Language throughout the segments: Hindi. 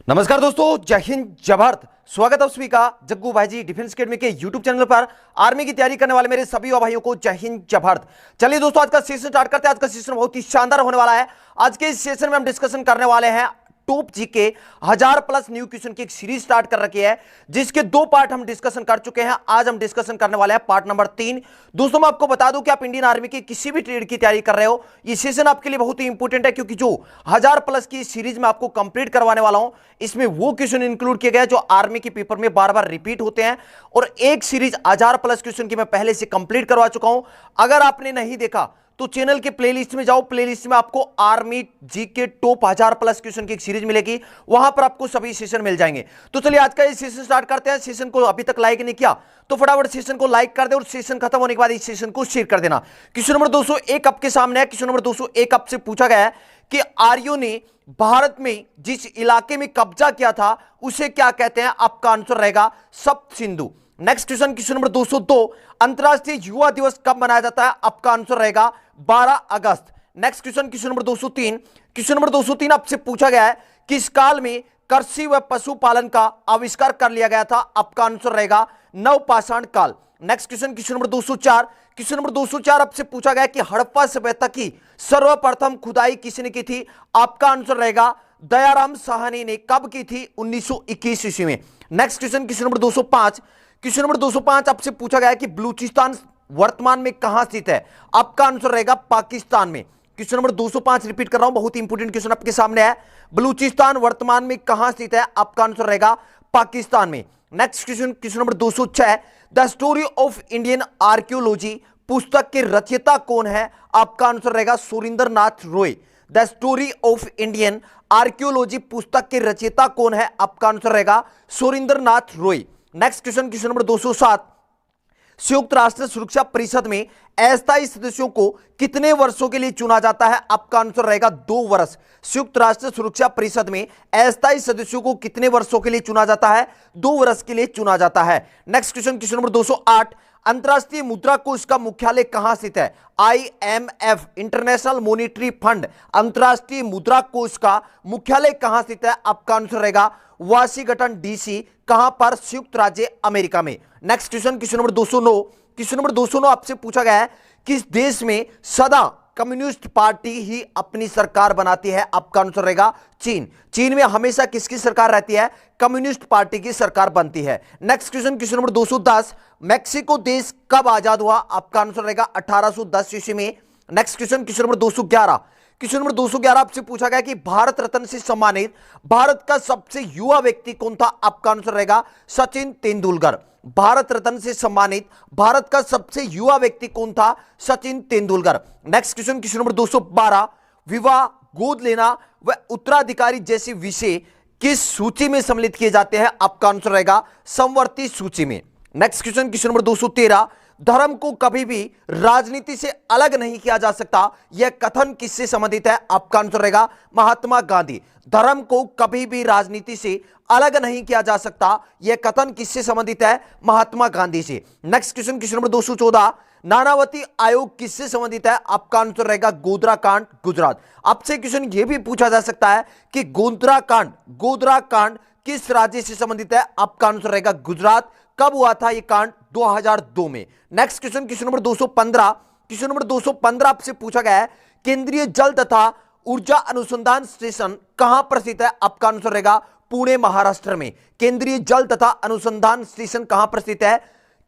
नमस्कार दोस्तों, जय हिंद जय भारत। स्वागत है आप सभी का जग्गू भाई जी डिफेंस अकेडमी के यूट्यूब चैनल पर। आर्मी की तैयारी करने वाले मेरे सभी भाइयों को जय हिंद जय भारत। चलिए दोस्तों, आज का सेशन स्टार्ट करते हैं। आज का सेशन बहुत ही शानदार होने वाला है। आज के इस सेशन में हम डिस्कशन करने वाले हैं टॉप जी के 1000+ न्यू क्वेश्चन की एक सीरीज स्टार्ट कर रखी है, जिसके 2 पार्ट हम डिस्कशन कर चुके हैं। आज हम डिस्कशन करने वाले हैं पार्ट नंबर 3। दोस्तों, मैं आपको बता दूं कि आप इंडियन आर्मी की किसी भी ट्रेड की तैयारी कर रहे हो, ये सेशन आपके लिए बहुत ही इंपॉर्टेंट है, क्योंकि जो 1000+ की सीरीज में आपको कंप्लीट करवाने वाला हूं, इसमें वो क्वेश्चन इंक्लूड किए गए जो आर्मी के पेपर में बार बार रिपीट होते हैं। और एक सीरीज 1000+ क्वेश्चन की मैं पहले से कंप्लीट करवा चुका हूं। अगर आपने नहीं देखा तो चैनल के प्लेलिस्ट में जाओ। प्लेलिस्ट में आपको आर्मी जी के टॉप 1000+ क्वेश्चन की एक सीरीज मिलेगी, वहां पर आपको सभी सेशन मिल जाएंगे। तो चलिए आज का ये सेशन स्टार्ट करते हैं। सेशन को अभी तक लाइक नहीं किया तो फटाफट सेशन को लाइक कर दे, और सेशन खत्म होने के बाद इस सेशन को शेयर कर देना। क्वेश्चन नंबर 201 आपके सामने है। क्वेश्चन नंबर 201 आपसे पूछा गया है कि आर्यों ने भारत में जिस इलाके में कब्जा किया था उसे क्या कहते हैं? आपका आंसर रहेगा सप्त Sindhu. Next question, question number 202, अंतरराष्ट्रीय युवा दिवस कब मनाया जाता है? आपका आंसर रहेगा 12 अगस्त। Next question, question number 203, question number 203 आपसे पूछा गया है किस काल में कृषि व पशुपालन का आविष्कार कर लिया गया था? आपका आंसर रहेगा नवपाषाण काल। Next question, question number 204, question number 204 आपसे पूछा गया कि हड़प्पा सभ्यता की सर्वप्रथम खुदाई किसने की थी? आपका आंसर रहेगा दयाराम साहनी ने। कब की थी? 1921 ईस्वी में। Next question, question number 205, question number 205 आपसे पूछा गया है कि बलूचिस्तान वर्तमान में कहां स्थित है? आपका आंसर रहेगा पाकिस्तान में। क्वेश्चन नंबर 205 रिपीट कर रहा हूं, बहुत ही इंपोर्टेंट क्वेश्चन आपके सामने है। बलूचिस्तान वर्तमान में कहां स्थित है? आपका आंसर रहेगा पाकिस्तान में। Next question, question number 206, the story of Indian archaeology पुस्तक के रचयिता कौन है? आपका आंसर रहेगा Surendranath Roy. The story of Indian archaeology पुस्तक के रचयिता कौन है? आपका आंसर रहेगा Surendranath Roy. Next question, question number 207, संयुक्त राष्ट्र सुरक्षा परिषद में अस्थायी सदस्यों को कितने वर्षों के लिए चुना जाता है? आपका आंसर रहेगा 2 वर्ष। संयुक्त राष्ट्र सुरक्षा परिषद में अस्थायी सदस्यों को कितने वर्षों के लिए चुना जाता है? 2 वर्ष के लिए चुना जाता है। नेक्स्ट क्वेश्चन, क्वेश्चन नंबर 208, अंतरराष्ट्रीय मुद्रा कोष का मुख्यालय कहां स्थित है? IMF इंटरनेशनल मॉनिटरी फंड, अंतरराष्ट्रीय मुद्रा कोष का मुख्यालय कहां स्थित है? आपका आंसर रहेगा वाशिंगटन DC। कहां पर? संयुक्त राज्य अमेरिका में। Next question, question number 209, question number 209 आपसे पूछा गया है किस देश में सदा कम्युनिस्ट पार्टी ही अपनी सरकार बनाती है? आपका आंसर रहेगा चीन। चीन में हमेशा किसकी सरकार रहती है? कम्युनिस्ट पार्टी की सरकार बनती है। Next question, question number 210, Mexico देश कब आजाद हुआ? आपका आंसर रहेगा 1810 ईस्वी में। Next question, question number 211, question number 211 आपसे पूछा गया कि भारत रत्न से सम्मानित भारत का सबसे युवा व्यक्ति कौन था? आपका आंसर रहेगा सचिन तेंदुलकर। भारत रत्न से सम्मानित भारत का सबसे युवा व्यक्ति कौन था? Sachin Tendulkar. Next question, question number 212, विवाह, गोद लेना व उत्तराधिकारी जैसे विषय किस सूची में सम्मिलित किए जाते हैं? आपका आंसर रहेगा समवर्ती सूची में। नेक्स्ट क्वेश्चन, क्वेश्चन नंबर 213, धर्म को कभी भी राजनीति से अलग नहीं किया जा सकता, यह कथन किससे संबंधित है? आपका आंसर रहेगा महात्मा गांधी। धर्म को कभी भी राजनीति से अलग नहीं किया जा सकता, यह कथन किससे संबंधित है? महात्मा गांधी से। Next question, question number 214, Nanavati आयोग किससे संबंधित है? आपका आंसर रहेगा गोधरा कांड, गुजरात। आपसे क्वेश्चन यह भी पूछा जा सकता है कि गोधरा कांड किस राज्य से संबंधित है? आपका आंसर रहेगा गुजरात। कब हुआ था यह कांड? 2002 में। Next question, question number 215, question number 215 आपसे पूछा गया है केंद्रीय जल तथा ऊर्जा अनुसंधान स्टेशन कहां पर स्थित है? आपका आंसर रहेगा पुणे, महाराष्ट्र में। केंद्रीय जल तथा अनुसंधान स्टेशन कहां पर स्थित है?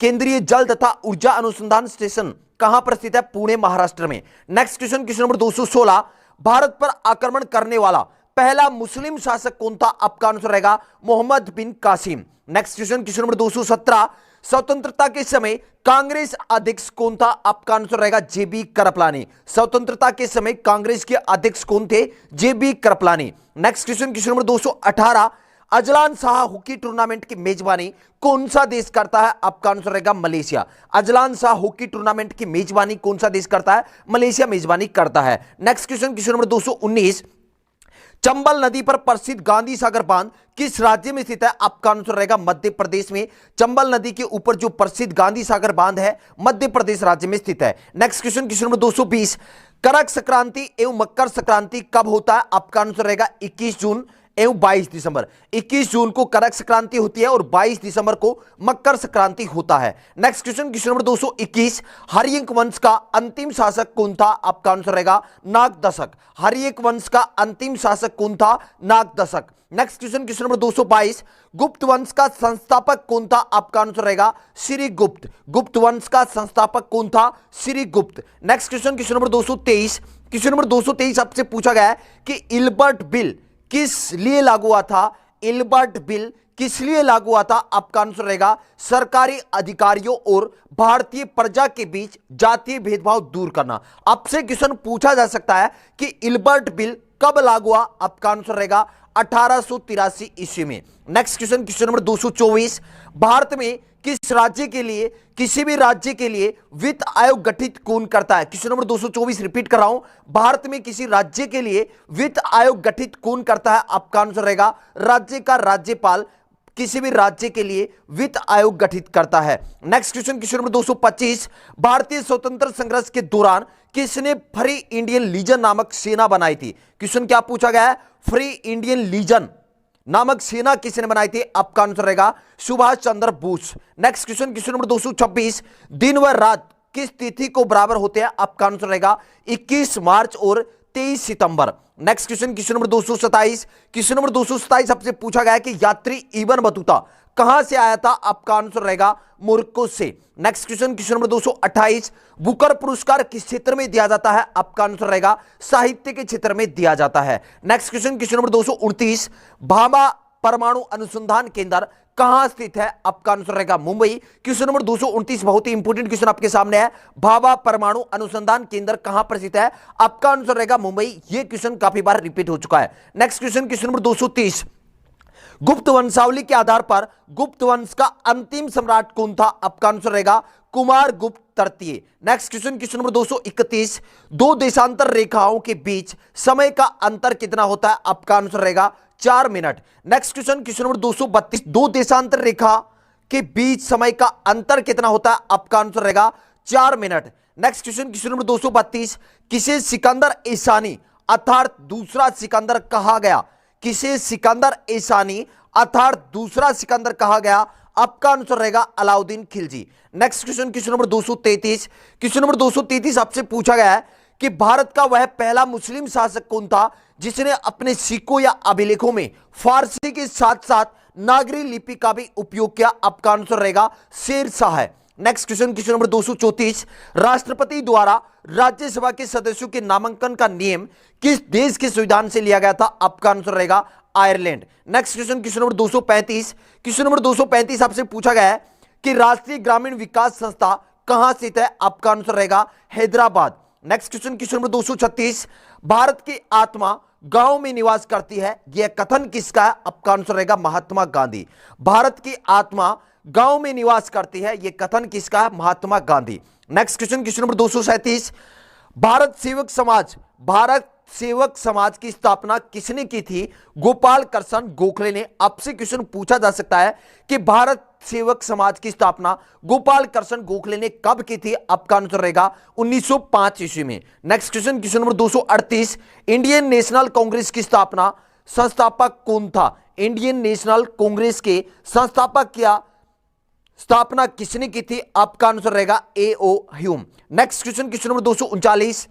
केंद्रीय जल तथा ऊर्जा अनुसंधान स्टेशन कहां पर स्थित है? पुणे, महाराष्ट्र में। Next question, question number 216, Bharat पर आक्रमण करने वाला पहला मुस्लिम शासक कौन था? आपका आंसर रहेगा Mohammad bin Qasim. Next question, question number 217, स्वतंत्रता के समय कांग्रेस अध्यक्ष कौन था? आपका आंसर रहेगा JB कृपलानी। स्वतंत्रता के समय कांग्रेस के अध्यक्ष कौन थे? JB Kripalani. Next question, question number 218, Azlan Shah hockey tournament की मेजबानी कौन सा देश करता है? आपका आंसर रहेगा Malaysia. Azlan Shah hockey tournament की मेजबानी कौन सा देश करता है? मलेशिया मेजबानी करता है। Next question, question number 219, Chambal नदी पर प्रसिद्ध गांधी सागर बांध किस राज्य में स्थित है? आपका आंसर रहेगा मध्य प्रदेश में। चंबल नदी के ऊपर जो प्रसिद्ध गांधी सागर बांध है मध्य प्रदेश राज्य में स्थित है। नेक्स्ट क्वेश्चन, क्वेश्चन नंबर 220, करक संक्रांति एवं मकर संक्रांति कब होता है? आपका आंसर रहेगा 21 जून। एवं 22 दिसंबर। 21 जून को कनक संक्रांति होती है और 22 दिसंबर को मकर संक्रांति होता है। नेक्स्ट क्वेश्चन नंबर 221, हर्यक वंश का अंतिम शासक कौन था? आपका आंसर रहेगा नागदशक। हर्यक वंश का अंतिम शासक कौन था? नागदशक। नेक्स्ट क्वेश्चन नंबर 222, गुप्त वंश का संस्थापक कौन था? आपका आंसर रहेगा श्रीगुप्त। गुप्त वंश का संस्थापक कौन था? Shrigupta. Next question number 223, question number 223 आपसे पूछा गया है कि इल्बर्ट बिल किस लिए लागू हुआ था? इल्बर्ट बिल किस लिए लागू हुआ था? आपका आंसर रहेगा सरकारी अधिकारियों और भारतीय प्रजा के बीच जातीय भेदभाव दूर करना। आपसे क्वेश्चन पूछा जा सकता है कि इल्बर्ट बिल कब लागू हुआ? आपका आंसर रहेगा 1883 ईस्वी में। नेक्स्ट क्वेश्चन नंबर 224, भारत में किस राज्य के लिए, किसी भी राज्य के लिए वित्त आयोग गठित कौन करता है? क्वेश्चन नंबर 224 रिपीट कर रहा हूं, भारत में किसी राज्य के लिए वित्त आयोग गठित कौन करता है? आपका आंसर रहेगा राज्य का राज्यपाल किसी भी राज्य के लिए वित्त आयोग गठित करता है। नेक्स्ट क्वेश्चन नंबर 225, भारतीय स्वतंत्र संघर्ष के दौरान किसने फ्री इंडियन लीजन नामक सेना बनाई थी? क्वेश्चन क्या पूछा गया है? फ्री इंडियन लीजन नामक सेना किसने बनाई थी? आपका आंसर रहेगा Subhash Chandra Bose. Next question number 226, दिन व रात किस तिथि को बराबर होते हैं? आपका आंसर रहेगा 21 मार्च और 23 सितंबर। Next question number 227, question number 227 आपसे पूछा गया है कि यात्री इब्न बतूता कहां से आया था? आपका आंसर रहेगा मोरक्को से। नेक्स्ट क्वेश्चन नंबर 228, बुकर पुरस्कार किस क्षेत्र में दिया जाता है? आपका आंसर रहेगा साहित्य के क्षेत्र में दिया जाता है। नेक्स्ट क्वेश्चन नंबर 229, भाभा परमाणु अनुसंधान केंद्र कहां स्थित है? आपका आंसर रहेगा मुंबई। क्वेश्चन नंबर 229 बहुत ही इंपॉर्टेंट क्वेश्चन आपके सामने है, भाभा परमाणु अनुसंधान केंद्र कहां पर स्थित है? आपका आंसर रहेगा मुंबई। यह क्वेश्चन काफी बार रिपीट हो चुका है। नेक्स्ट क्वेश्चन नंबर 230, गुप्त वंशावली के आधार पर गुप्त वंश का अंतिम सम्राट कौन था? आपका आंसर रहेगा कुमार गुप्त तृतीय। नेक्स्ट क्वेश्चन नंबर 231, दो देशांतर रेखाओं के बीच समय का अंतर कितना होता है? आपका आंसर रहेगा 4 मिनट। नेक्स्ट क्वेश्चन नंबर 232, दो देशांतर रेखा के बीच समय का अंतर कितना होता है? आपका आंसर रहेगा 4 मिनट। नेक्स्ट क्वेश्चन नंबर 232, किसे सिकंदर ईसानी अर्थात दूसरा सिकंदर कहा गया? किसे सिकंदर ईसानी अर्थात दूसरा सिकंदर कहा गया? आपका आंसर रहेगा Alauddin Khilji. Next question number 233, question number 233 आपसे पूछा गया है कि भारत का वह पहला मुस्लिम शासक कौन था जिसने अपने सिक्कों या अभिलेखों में फारसी के साथ साथ नागरी लिपि का भी उपयोग किया? आपका आंसर रहेगा शेर शाह है। नेक्स्ट क्वेश्चन नंबर 234, राष्ट्रपति द्वारा राज्यसभा के सदस्यों के नामांकन का नियम किस देश के संविधान से लिया गया था? आपका आंसर रहेगा Ireland. Next question number 235, question number 235 आपसे पूछा गया है कि राष्ट्रीय ग्रामीण विकास संस्था कहां स्थित है? आपका आंसर रहेगा Hyderabad. Next question number 236, Bharat की आत्मा गांव में निवास करती है, यह कथन किसका है? आपका आंसर रहेगा महात्मा गांधी। भारत की आत्मा गांव में निवास करती है, यह कथन किसका है? Mahatma Gandhi. Next question number 237, Bharat Sevak Samaj की स्थापना किसने की थी? गोपाल कृष्ण गोखले ने। आपसे क्वेश्चन पूछा जा सकता है कि भारत सेवक समाज की स्थापना गोपाल कृष्ण गोखले ने कब की थी? आपका आंसर रहेगा 1905 ईस्वी में। Next question number 238, Indian national Congress की स्थापना संस्थापक कौन था? इंडियन नेशनल कांग्रेस के संस्थापक या स्थापना किसने की थी? आपका आंसर रहेगा A.O. Hume. Next question number 239,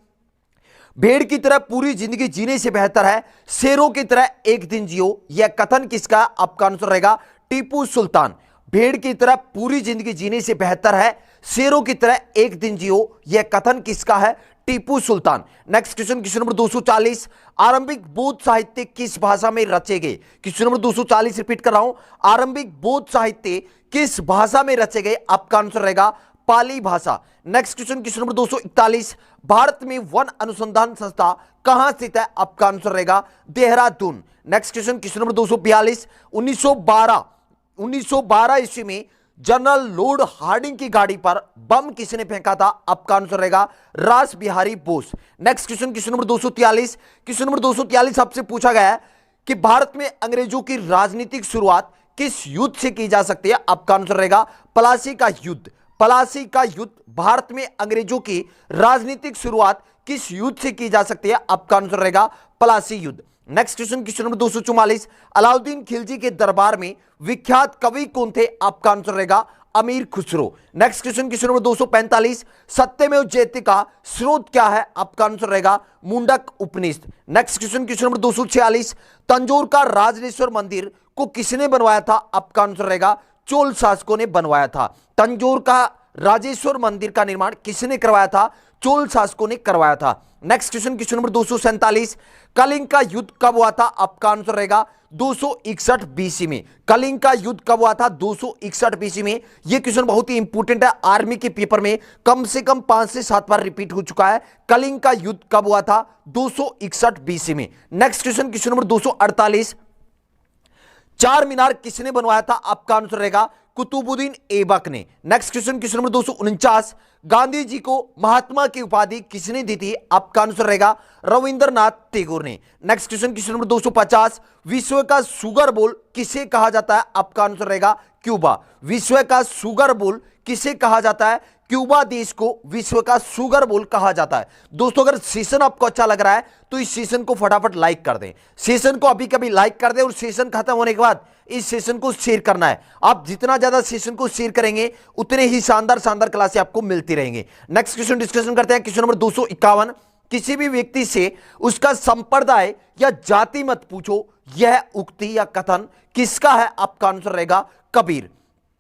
भेड़ की तरह पूरी जिंदगी जीने से बेहतर है शेरों की तरह एक दिन जियो, यह कथन किसका? आपका आंसर रहेगा टीपू सुल्तान। भेड़ की तरह पूरी जिंदगी जीने से बेहतर है शेरों की तरह एक दिन जियो, यह कथन किसका है? Tipu Sultan. Next question number 240, आरंभिक बौद्ध साहित्य किस भाषा में रचे गए? क्वेश्चन नंबर 240 रिपीट कर रहा हूं, आरंभिक बौद्ध साहित्य किस भाषा में रचे गए? आपका आंसर रहेगा पाली भाषा। नेक्स्ट क्वेश्चन नंबर 241, भारत में वन अनुसंधान संस्था कहां स्थित है? आपका आंसर रहेगा देहरादून। नेक्स्ट क्वेश्चन नंबर 242, 1912 ईस्वी में जनरल लॉर्ड हार्डिंग की गाड़ी पर बम किसने फेंका था? आपका आंसर रहेगा रास Bihari Bose. Next question number 243, question number 243 आपसे पूछा गया है कि भारत में अंग्रेजों की राजनीतिक शुरुआत किस युद्ध से की जा सकती है? आपका आंसर रहेगा प्लासी का युद्ध। प्लासी का युद्ध। भारत में अंग्रेजों की राजनीतिक शुरुआत किस युद्ध से की जा सकती है? आपका आंसर रहेगा प्लासी युद्ध। Next question number 244, Alauddin Khilji के दरबार में विख्यात कवि कौन थे? आपका आंसर रहेगा अमीर खुसरो। नेक्स्ट क्वेश्चन नंबर 245, सत्यमेव जयते का स्रोत क्या है? आपका आंसर रहेगा मुंडक उपनिषद। नेक्स्ट क्वेश्चन नंबर 246, तंजौर का राजनेश्वर मंदिर को किसने बनवाया था? आपका आंसर रहेगा चोल शासकों ने बनवाया था। तंजौर का राजेश्वर मंदिर का निर्माण किसने करवाया था? चोल शासकों ने करवाया था। नेक्स्ट क्वेश्चन नंबर 247, कलिंग का युद्ध कब हुआ था? आपका आंसर रहेगा 261 बीसी में। कलिंग का युद्ध कब हुआ था? 261 बीसी में। यह क्वेश्चन बहुत ही इंपॉर्टेंट है, आर्मी के पेपर में कम से कम 5 से 7 बार रिपीट हो चुका है। कलिंग का युद्ध कब हुआ था? 261 बीसी में। नेक्स्ट क्वेश्चन नंबर 248, चार मीनार किसने बनवाया था? आपका आंसर रहेगा कुतुबुद्दीन ऐबक ने। Next question number 249, Gandhi ji को महात्मा की उपाधि किसने दी थी? आपका आंसर रहेगा रविंद्रनाथ टैगोर ने। नेक्स्ट क्वेश्चन नंबर 250, विश्व का शुगर बोल किसे कहा जाता है? आपका आंसर रहेगा क्यूबा। विश्व का शुगर बोल किसे कहा जाता है? क्यूबा देश को विश्व का शुगर बोल कहा जाता है। दोस्तों अगर सेशन आपको अच्छा लग रहा है तो इस सेशन को फटाफट लाइक कर दें। सेशन को अभी कभी लाइक कर दें और सेशन खत्म होने के बाद इस सेशन को शेयर करना है। आप जितना ज्यादा सेशन को शेयर करेंगे उतने ही शानदार शानदार क्लासें आपको मिलती रहेंगी। नेक्स्ट क्वेश्चन डिस्कशन करते हैं। क्वेश्चन नंबर 251, किसी भी व्यक्ति से उसका संप्रदाय या जाति मत पूछो, यह उक्ति या कथन किसका है? आपका आंसर रहेगा कबीर।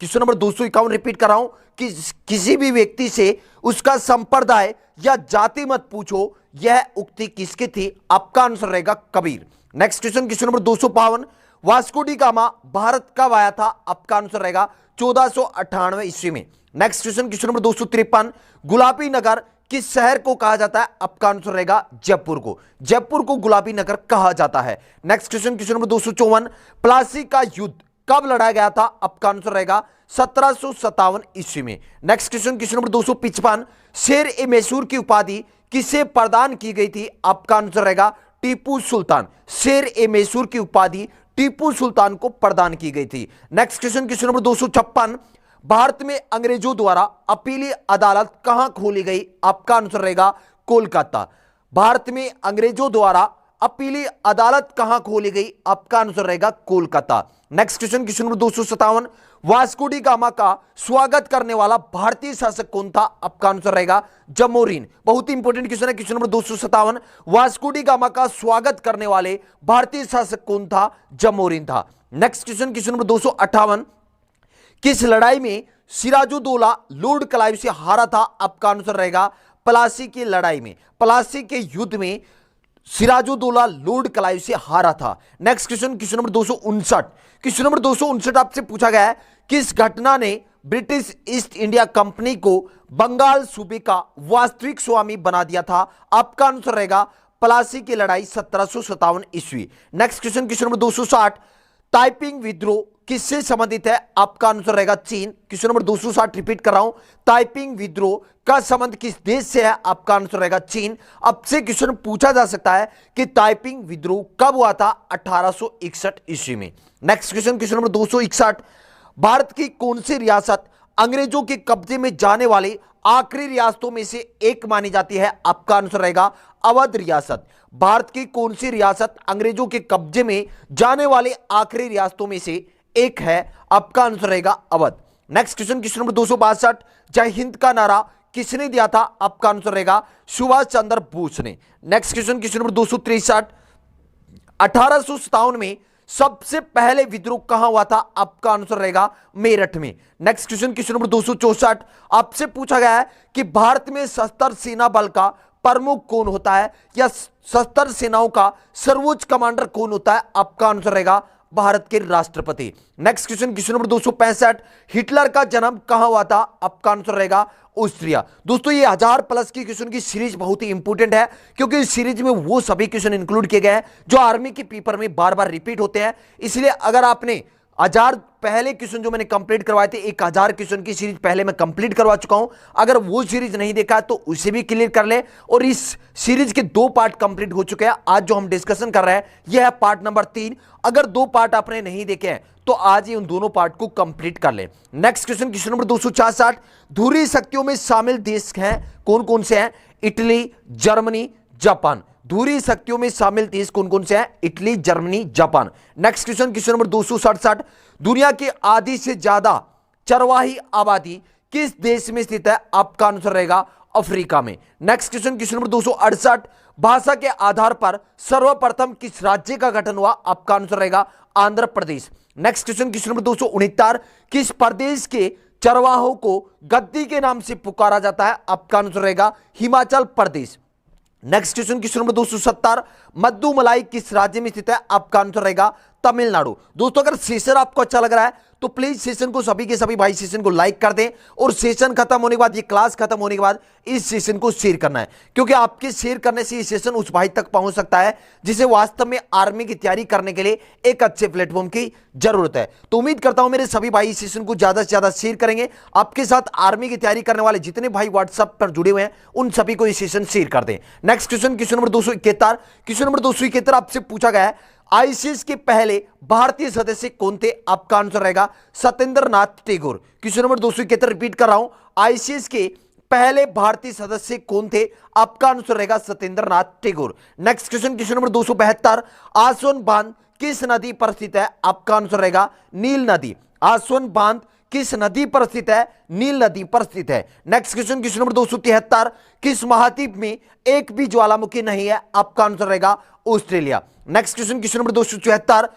क्वेश्चन नंबर 251 रिपीट कर रहा हूं कि किसी भी व्यक्ति से उसका संप्रदाय या जाति मत पूछो, यह उक्ति किसकी थी? आपका आंसर रहेगा Kabir. Next question number 252, Vasco D gamma Bharat कब आया था? आपका आंसर रहेगा 1498 ईस्वी में। नेक्स्ट क्वेश्चन नंबर 253, गुलाबी नगर किस शहर को कहा जाता है? आपका आंसर रहेगा जयपुर को। जयपुर को गुलाबी नगर कहा जाता है। नेक्स्ट क्वेश्चन नंबर 254, प्लासी का युद्ध कब लड़ा गया था? आपका आंसर रहेगा 1757 ईस्वी में। नेक्स्ट क्वेश्चन नंबर 255, शेर ए मैसूर की उपाधि किसे प्रदान की गई थी? आपका आंसर रहेगा टीपू सुल्तान। शेर ए मैसूर की उपाधि टीपू सुल्तान को प्रदान की गई थी। नेक्स्ट क्वेश्चन नंबर 256, भारत में अंग्रेजों द्वारा अपीली अदालत कहां खोली गई? आपका आंसर रहेगा कोलकाता। भारत में अंग्रेजों द्वारा अपीली अदालत कहां खोली गई? आपका आंसर रहेगा Kolkata. Next question number 257, Vasco D gamma का स्वागत करने वाला भारतीय शासक कौन था? आपका आंसर रहेगा जमोरिन। बहुत ही इंपॉर्टेंट क्वेश्चन है। Question number 257, Vasco D gamma का स्वागत करने वाले भारतीय शासक कौन था? जमोरिन था। नेक्स्ट क्वेश्चन नंबर 258, किस लड़ाई में सिराजुद्दौला लॉर्ड क्लाइव से हारा था? आपका आंसर रहेगा प्लासी की लड़ाई में। प्लासी के युद्ध में सिराजुद्दौला लॉर्ड क्लाइव से हारा था। Next question number 259, question number 259 आपसे पूछा गया है, किस घटना ने ब्रिटिश ईस्ट इंडिया कंपनी को बंगाल सूबे का वास्तविक स्वामी बना दिया था? आपका आंसर रहेगा प्लासी की लड़ाई 1757 ईस्वी। नेक्स्ट क्वेश्चन नंबर 260, ताइपिंग विद्रोह किससे संबंधित है? आपका आंसर रहेगा चीन। क्वेश्चन नंबर 260 रिपीट कर रहा हूं, ताइपिंग विद्रोह का संबंध किस देश से है? आपका आंसर रहेगा चीन। अब से क्वेश्चन पूछा जा सकता है कि ताइपिंग विद्रोह कब हुआ था? 1861 ईस्वी में। नेक्स्ट क्वेश्चन नंबर 261, भारत की कौन सी रियासत अंग्रेजों के कब्जे में जाने वाली आखिरी रियासतों में से एक मानी जाती है? आपका आंसर रहेगा अवध रियासत। भारत की कौन सी रियासत अंग्रेजों के कब्जे में जाने वाली आखिरी रियासतों में से एक है? आपका आंसर रहेगा अवध। नेक्स्ट क्वेश्चन नंबर 262, जय हिंद का नारा किसने दिया था? आपका आंसर रहेगा सुभाष चंद्र बोस ने। नेक्स्ट क्वेश्चन नंबर 263, 1857 में सबसे पहले विद्रोह कहां हुआ था? आपका आंसर रहेगा मेरठ में। नेक्स्ट क्वेश्चन नंबर 264, आपसे पूछा गया है कि भारत में सशस्त्र सेना बल का प्रमुख कौन होता है या सशस्त्र सेनाओं का सर्वोच्च कमांडर कौन होता है? आपका आंसर रहेगा भारत के राष्ट्रपति। नेक्स्ट क्वेश्चन नंबर 265, हिटलर का जन्म कहां हुआ था? आपका आंसर रहेगा ऑस्ट्रिया। दोस्तों ये 1000+ की क्वेश्चन की सीरीज बहुत ही इंपॉर्टेंट है क्योंकि इस सीरीज में वो सभी क्वेश्चन इंक्लूड किए गए हैं जो आर्मी के पेपर में बार बार रिपीट होते हैं। इसलिए अगर आपने 1000 पहले क्वेश्चन जो मैंने कंप्लीट करवाए थे, 1000 क्वेश्चन की सीरीज पहले मैं कंप्लीट करवा चुका हूं, अगर वो सीरीज नहीं देखा तो उसे भी क्लियर कर ले। और इस सीरीज के 2 पार्ट कंप्लीट हो चुके हैं। आज जो हम डिस्कशन कर रहे हैं यह है पार्ट नंबर 3। अगर 2 पार्ट आपने नहीं देखे हैं तो आज ही उन दोनों पार्ट को कंप्लीट कर ले। नेक्स्ट क्वेश्चन नंबर 266, ध्रुवीय शक्तियों में शामिल देश हैं कौन कौन से हैं? Italy, Germany, Japan. धुरी शक्तियों में शामिल देश कौन कौन से हैं? Italy, Germany, Japan. Next question number 267, दुनिया की आधी से ज्यादा चरवाही आबादी किस देश में स्थित है? आपका आंसर रहेगा अफ्रीका में। नेक्स्ट क्वेश्चन नंबर 268, भाषा के आधार पर सर्वप्रथम किस राज्य का गठन हुआ? आपका आंसर रहेगा Andhra Pradesh. Next question number 269, किस प्रदेश के चरवाहों को गद्दी के नाम से पुकारा जाता है? आपका आंसर रहेगा Himachal Pradesh. Next question number 270, मद्दुमलाई किस राज्य में स्थित है? आपका आंसर रहेगा तमिलनाडु। दोस्तों अगर सेशन आपको अच्छा लग रहा है तो प्लीज सेशन को सभी के सभी भाई सेशन को लाइक कर दें, और सेशन खत्म होने के बाद, ये क्लास खत्म होने के बाद इस सेशन को शेयर करना है, क्योंकि आपके शेयर करने से ये सेशन उस भाई तक पहुंच सकता है जिसे वास्तव में आर्मी की तैयारी करने के लिए एक अच्छे प्लेटफॉर्म की जरूरत है। तो उम्मीद करता हूं मेरे सभी भाई इस सेशन को ज्यादा से ज्यादा शेयर करेंगे। आपके साथ आर्मी की तैयारी करने वाले जितने भाई व्हाट्सएप पर जुड़े हुए हैं उन सभी को ये सेशन शेयर कर दें। नेक्स्ट क्वेश्चन नंबर 271 आपसे पूछा गया है, आईसीएस के पहले भारतीय सदस्य कौन थे? आपका आंसर रहेगा Satyendra Nath Tagore. Question number 271 repeat कर रहा हूं, आईसीएस के पहले भारतीय सदस्य कौन थे? आपका आंसर रहेगा Satyendra Nath Tagore. Next question number 272, आसवन बांध किस नदी पर स्थित है? आपका आंसर रहेगा नील नदी। आसवन बांध किस नदी पर स्थित है? नील नदी पर स्थित है। नेक्स्ट क्वेश्चन नंबर 273, किस महाद्वीप में एक भी ज्वालामुखी नहीं है? आपका आंसर रहेगा Australia. Next question number 274,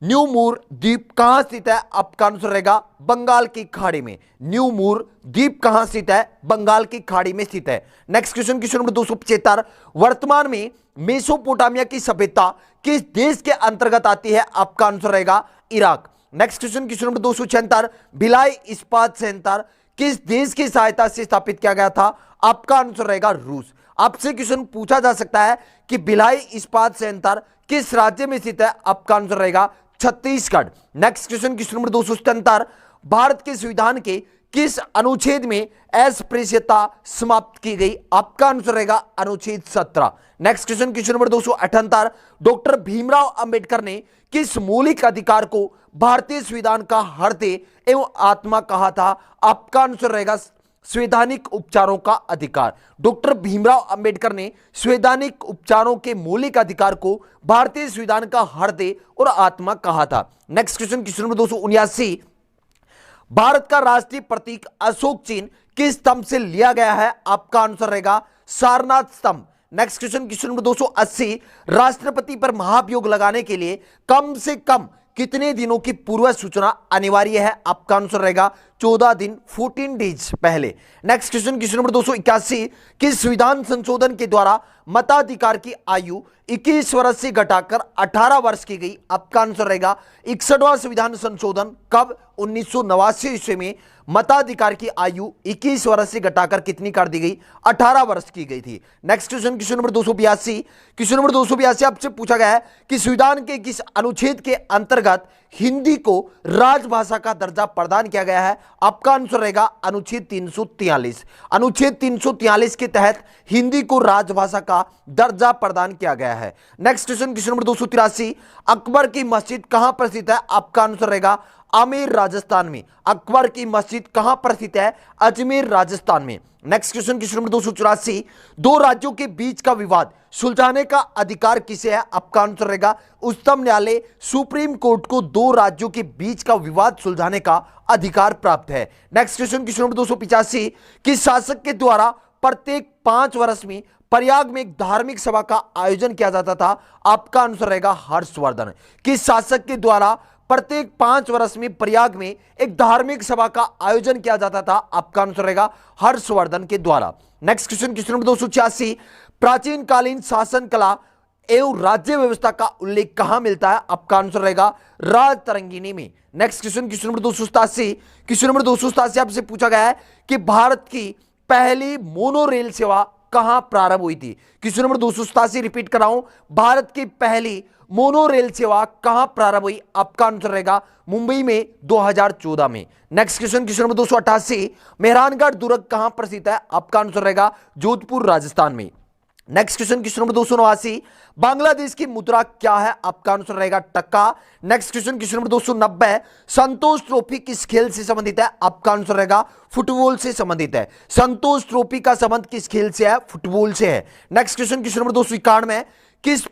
New Moore द्वीप कहां स्थित है? आपका आंसर रहेगा बंगाल की खाड़ी में। न्यू मूर द्वीप कहां स्थित है? बंगाल की खाड़ी में स्थित है। नेक्स्ट क्वेश्चन नंबर 275, वर्तमान में मेसोपोटामिया की सभ्यता किस देश के अंतर्गत आती है? आपका आंसर रहेगा Iraq. Next question number 276, Bhilai इस्पात संयंत्र किस देश की सहायता से स्थापित किया गया था? आपका आंसर रहेगा रूस। आपसे क्वेश्चन पूछा जा सकता है कि भिलाई इस्पात संयंत्र किस राज्य में स्थित है? आपका आंसर रहेगा Chhattisgarh. Next question number 277, Bharat के संविधान के किस अनुच्छेद में अस्पृश्यता समाप्त की गई? आपका आंसर रहेगा अनुच्छेद 17। Next question number 278, doctor Bhimrao Ambedkar ने किस मौलिक अधिकार को भारतीय संविधान का हृदय एवं आत्मा कहा था? आपका आंसर रहेगा संवैधानिक उपचारों का अधिकार। डॉक्टर भीमराव अंबेडकर ने संवैधानिक उपचारों के मौलिक अधिकार को भारतीय संविधान का हृदय और आत्मा कहा था। नेक्स्ट क्वेश्चन नंबर 279, भारत का राष्ट्रीय प्रतीक अशोक चिन्ह किस स्तंभ से लिया गया है? आपका आंसर रहेगा सारनाथ स्तंभ। नेक्स्ट क्वेश्चन नंबर 280, राष्ट्रपति पर महाभियोग लगाने के लिए कम से कम कितने दिनों की पूर्व सूचना अनिवार्य है? आपका आंसर रहेगा 14 दिन, 14 डेज पहले। नेक्स्ट क्वेश्चन नंबर 281, किस संविधान संशोधन के द्वारा मताधिकार की आयु 21 वर्ष से घटाकर 18 वर्ष की गई? आपका आंसर रहेगा 61वां संविधान संशोधन। कब? 1989 ईस्वी में मताधिकार की आयु 21 वर्ष से घटाकर कितनी कर दी गई? 18 वर्ष की गई थी। नेक्स्ट क्वेश्चन नंबर 282 आपसे पूछा गया है कि संविधान के किस अनुच्छेद के अंतर्गत हिंदी को राजभाषा का दर्जा प्रदान किया गया है? आपका आंसर रहेगा अनुच्छेद 343। अनुच्छेद 343 के तहत हिंदी को राजभाषा का दर्जा प्रदान किया गया है। नेक्स्ट क्वेश्चन नंबर 283, अकबर की मस्जिद कहां पर स्थित है? आपका आंसर रहेगा आमेर, राजस्थान में। अकबर की मस्जिद कहां पर स्थित है? अजमेर, राजस्थान में। नेक्स्ट क्वेश्चन नंबर 284, दो राज्यों के बीच का विवाद सुलझाने का अधिकार किसे है? आपका आंसर रहेगा उच्चतम न्यायालय, सुप्रीम कोर्ट को दो राज्यों के बीच का विवाद सुलझाने का अधिकार प्राप्त है। नेक्स्ट क्वेश्चन नंबर 285, किस शासक के द्वारा प्रत्येक 5 वर्ष में प्रयाग में एक धार्मिक सभा का आयोजन किया जाता था? आपका आंसर रहेगा हर्षवर्धन। किस शासक के द्वारा प्रत्येक 5 वर्ष में प्रयाग में एक धार्मिक सभा का आयोजन किया जाता था? आपका आंसर रहेगा हर्षवर्धन के द्वारा। नेक्स्ट क्वेश्चन नंबर 286, प्राचीन कालीन शासन कला एवं राज्य व्यवस्था का उल्लेख कहां मिलता है? आपका आंसर रहेगा राजतरंगिणी में। नेक्स्ट क्वेश्चन नंबर 287 आपसे पूछा गया है कि भारत की पहली मोनो रेल सेवा कहां प्रारंभ हुई थी? क्वेश्चन नंबर 287 रिपीट कर रहा हूं, भारत की पहली मोनो रेल सेवा कहां प्रारंभ हुई? आपका आंसर रहेगा मुंबई में 2014 में। नेक्स्ट क्वेश्चन नंबर 288, मेहरानगढ़ दुर्ग कहां पर स्थित है? आपका आंसर रहेगा जोधपुर, राजस्थान में। नेक्स्ट क्वेश्चन नंबर 289, बांग्लादेश की मुद्रा क्या है? आपका आंसर रहेगा टक्का। नेक्स्ट क्वेश्चन नंबर 290, संतोष ट्रॉफी किस खेल से संबंधित है? आपका आंसर रहेगा फुटबॉल से संबंधित है। संतोष ट्रॉफी का संबंध किस खेल से है? फुटबॉल से है। नेक्स्ट क्वेश्चन नंबर 291, किस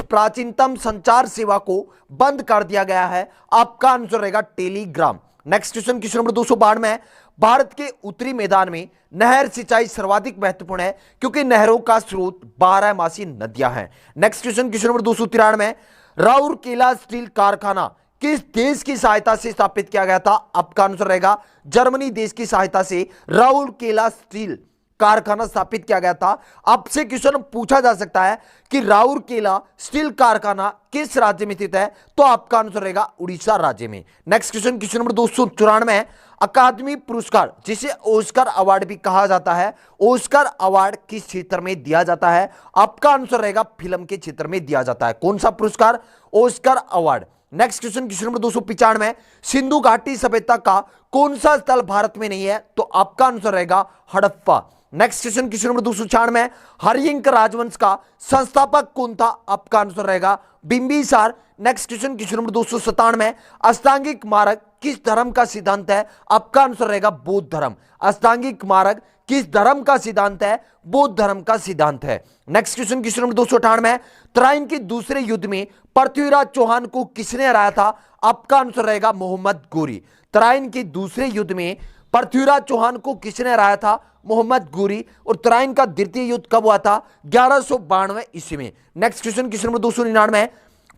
प्राचीनतम संचार सेवा को बंद कर दिया गया है? आपका आंसर रहेगा Telegram. Next question number 292, Bharat के उत्तरी मैदान में नहर सिंचाई सर्वाधिक महत्वपूर्ण है क्योंकि नहरों का स्रोत 12मासी नदियां हैं। Next question number 293, Rourkela steel कारखाना किस देश की सहायता से स्थापित किया गया था? आपका आंसर रहेगा जर्मनी देश की सहायता से राउरकेला स्टील कारखाना स्थापित किया गया था। आपसे क्वेश्चन पूछा जा सकता है कि राउरकेला स्टील कारखाना किस राज्य में स्थित है? तो आपका आंसर रहेगा उड़ीसा राज्य में। नेक्स्ट क्वेश्चन नंबर 294, अकादमी पुरस्कार जिसे ऑस्कर अवार्ड भी कहा जाता है, ऑस्कर अवार्ड किस क्षेत्र में दिया जाता है? आपका आंसर रहेगा फिल्म के क्षेत्र में दिया जाता है। कौन सा पुरस्कार? Oscar award. Next question number 295, Sindhu घाटी सभ्यता का कौन सा स्थल भारत में नहीं है? तो आपका आंसर रहेगा Harappa. Next question number 296, Haryanka राजवंश का संस्थापक कौन था? आपका आंसर रहेगा बिंबिसार। नेक्स्ट क्वेश्चन नंबर 297, अष्टांगिक मार्ग किस धर्म का सिद्धांत है? आपका आंसर रहेगा बौद्ध धर्म। अष्टांगिक मार्ग किस धर्म का सिद्धांत है? बौद्ध धर्म का सिद्धांत है। नेक्स्ट क्वेश्चन नंबर 298, तराइन के दूसरे युद्ध में पृथ्वीराज चौहान को किसने हराया था? आपका आंसर रहेगा मोहम्मद गोरी। तराइन के दूसरे युद्ध में पृथ्वीराज चौहान को किसने हराया था? मोहम्मद गोरी। और तराइन का द्वितीय युद्ध कब हुआ था? 1192 ईस्वी में। नेक्स्ट क्वेश्चन नंबर 299,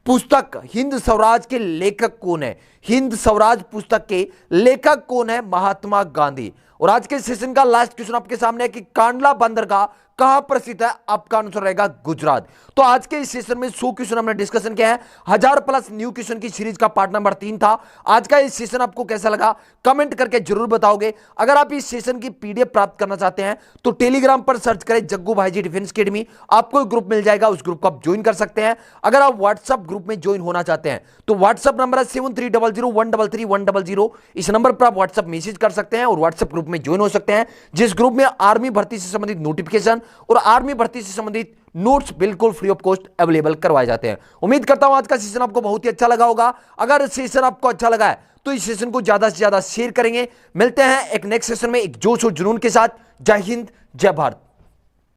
पुस्तक हिंद स्वराज के लेखक कौन है? हिंद स्वराज पुस्तक के लेखक कौन है? महात्मा गांधी। और आज के सेशन का लास्ट क्वेश्चन आपके सामने है कि कांडला बंदरगाह कहां प्रसिद्ध है? आपका आंसर रहेगा गुजरात। तो आज के इस सेशन में 100 क्वेश्चन हमने डिस्कशन किया है। 1000 प्लस न्यू क्वेश्चन की सीरीज का पार्ट नंबर 3 था। आज का इस सेशन आपको कैसा लगा कमेंट करके जरूर बताओगे। अगर आप इस सेशन की पीडीएफ प्राप्त करना चाहते हैं तो टेलीग्राम पर सर्च करें जग्गू भाई जी डिफेंस अकेडमी, आपको एक ग्रुप मिल जाएगा, उस ग्रुप को आप ज्वाइन कर सकते हैं। अगर आप व्हाट्सएप ग्रुप में ज्वाइन होना चाहते हैं तो व्हाट्सएप नंबर है 7300133100। इस नंबर पर आप व्हाट्सएप मैसेज कर सकते हैं और व्हाट्सएप ग्रुप में ज्वाइन हो सकते हैं, जिस ग्रुप में आर्मी भर्ती से संबंधित नोटिफिकेशन और आर्मी भर्ती से संबंधित नोट्स बिल्कुल फ्री ऑफ कॉस्ट अवेलेबल करवाए जाते हैं। उम्मीद करता हूं आज का सेशन आपको बहुत ही अच्छा लगा होगा। अगर सेशन आपको अच्छा लगा है तो इस सेशन को ज्यादा से ज्यादा शेयर करेंगे। मिलते हैं एक नेक्स्ट सेशन में एक जोश और जुनून के साथ। जय हिंद, जय भारत।